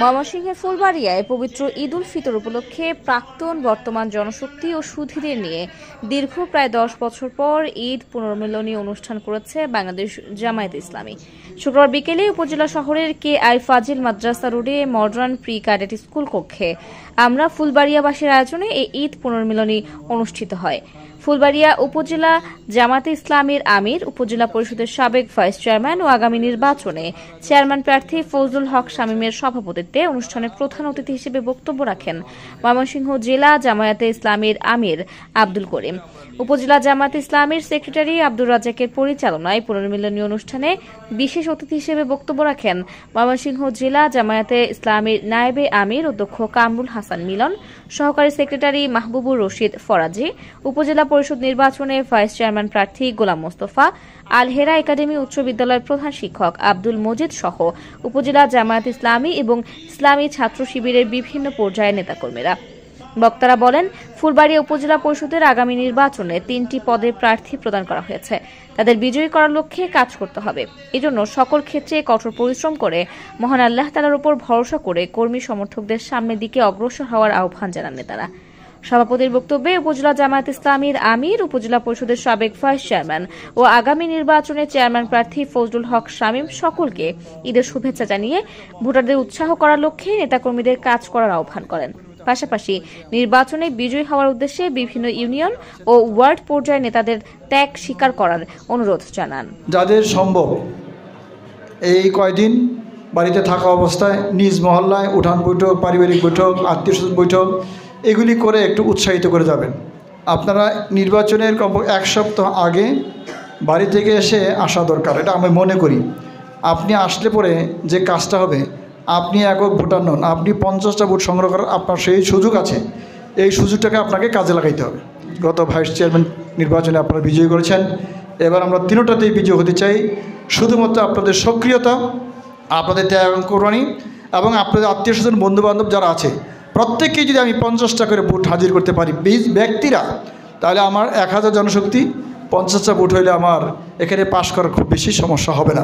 ময়মনসিংহের ফুলবাড়িয়ায় পবিত্র ঈদ উল ফিতর উপলক্ষে প্রাক্তন বর্তমান জনশক্তি ও সুধীদের নিয়ে দীর্ঘ প্রায় 10 বছর পর ঈদ পুনর্মিলনী অনুষ্ঠান করেছে বাংলাদেশ জামায়াতে ইসলামী। শুক্রবার বিকেলে উপজেলা শহরের KI ফাজিল মাদ্রাসা রোডে মডার্ন প্রি ক্যাডেট স্কুল কক্ষে আমরা ফুলবাড়িয়াবাসীর আয়োজনে এই ঈদ পুনর্মিলনী অনুষ্ঠিত হয়। ফুলবাড়িয়া উপজেলা জামায়াতে ইসলামীর আমির, উপজেলা পরিষদের সাবেক ভাইস চেয়ারম্যান ও আগামী নির্বাচনে চেয়ারম্যান প্রার্থী ফজলুল হক শামীমের সভাপতিত্বে অনুষ্ঠানে প্রধান অতিথি হিসেবে বক্তব্য রাখেন ময়মনসিংহ জেলা জামায়াতে ইসলামীর আমির আব্দুল করিম। উপজেলা জামায়াতে ইসলামীর সেক্রেটারি আব্দুর রাজ্জাকের পরিচালনায় পুনর্মিলনী অনুষ্ঠানে বিশেষ অতিথি হিসেবে বক্তব্য রাখেন ময়মনসিংহ জেলা জামায়াতে ইসলামীর নায়েবে আমির অধ্যক্ষ কামরুল হাসান মিলন, সহকারী সেক্রেটারি মাহবুবুর রশিদ ফরাজি, উপজেলা পরিষদ নির্বাচনে ভাইস চেয়ারম্যান প্রার্থী গোলাম মোস্তফা, আল হেরা একাডেমি উচ্চ বিদ্যালয়ের প্রধান শিক্ষক আব্দুল মজিদ সহ উপজেলা জামায়াত ইসলামী এবং ইসলামী ছাত্র শিবিরের বিভিন্ন পর্যায়ের নেতাকর্মীরা। বক্তারা বলেন, ফুলবাড়িয়া উপজেলা পরিষদের আগামী নির্বাচনে 3টি পদে প্রার্থী প্রদান করা হয়েছে। তাদের বিজয়ী করার লক্ষ্যে কাজ করতে হবে। এজন্য সকল ক্ষেত্রে কঠোর পরিশ্রম করে মহান আল্লাহ তাআলার উপর ভরসা করে কর্মী সমর্থকদের সামনের দিকে অগ্রসর হওয়ার আহ্বান জানান নেতারা। সভাপতির বক্তব্যে উপজেলা জামায়াত ইসলামীর আমির, উপজেলা পরিষদের সাবেক ভাইস চেয়ারম্যান ও আগামী নির্বাচনে চেয়ারম্যান প্রার্থী ফজলুল হক শামীম সকলকে ঈদের শুভেচ্ছা জানিয়ে ভোটারদের উৎসাহ করার লক্ষ্যে নেতাকর্মীদের কাজ করার আহ্বান করেন। পাশাপাশি নির্বাচনে বিজয়ী হওয়ার উদ্দেশ্যে বিভিন্ন ইউনিয়ন ও ওয়ার্ড পর্যায়ে নেতাদের ত্যাগ স্বীকার করার অনুরোধ জানান। যাদের সম্ভব এই কয়দিন বাড়িতে থাকা অবস্থায় নিজ মহল্লায় উঠান বৈঠক, পারিবারিক বৈঠক, আত্মীয় স্বজন বৈঠক এগুলি করে একটু উৎসাহিত করে যাবেন। আপনারা নির্বাচনের কমপক্ষে 1 সপ্তাহ আগে বাড়ি থেকে এসে আসা দরকার, এটা আমি মনে করি। আপনি আসলে পরে যে কাজটা হবে, আপনি একক ভোটার নন, আপনি 50টা ভোট সংগ্রহ করার আপনার সেই সুযোগ আছে। এই সুযোগটাকে আপনাকে কাজে লাগাইতে হবে। গত ভাইস চেয়ারম্যান নির্বাচনে আপনারা বিজয়ী করেছেন, এবার আমরা 3টাতেই বিজয়ী হতে চাই। শুধুমাত্র আপনাদের সক্রিয়তা, আপনাদের ত্যাগ কোরবানি এবং আপনাদের আত্মীয় স্বজন বন্ধুবান্ধব যারা আছে প্রত্যেককেই যদি আমি 50টা করে ভোট হাজির করতে পারি ব্যক্তিরা, তাহলে আমার 1000 জনশক্তি 50টা ভোট হইলে আমার এখানে পাশ করার খুব বেশি সমস্যা হবে না।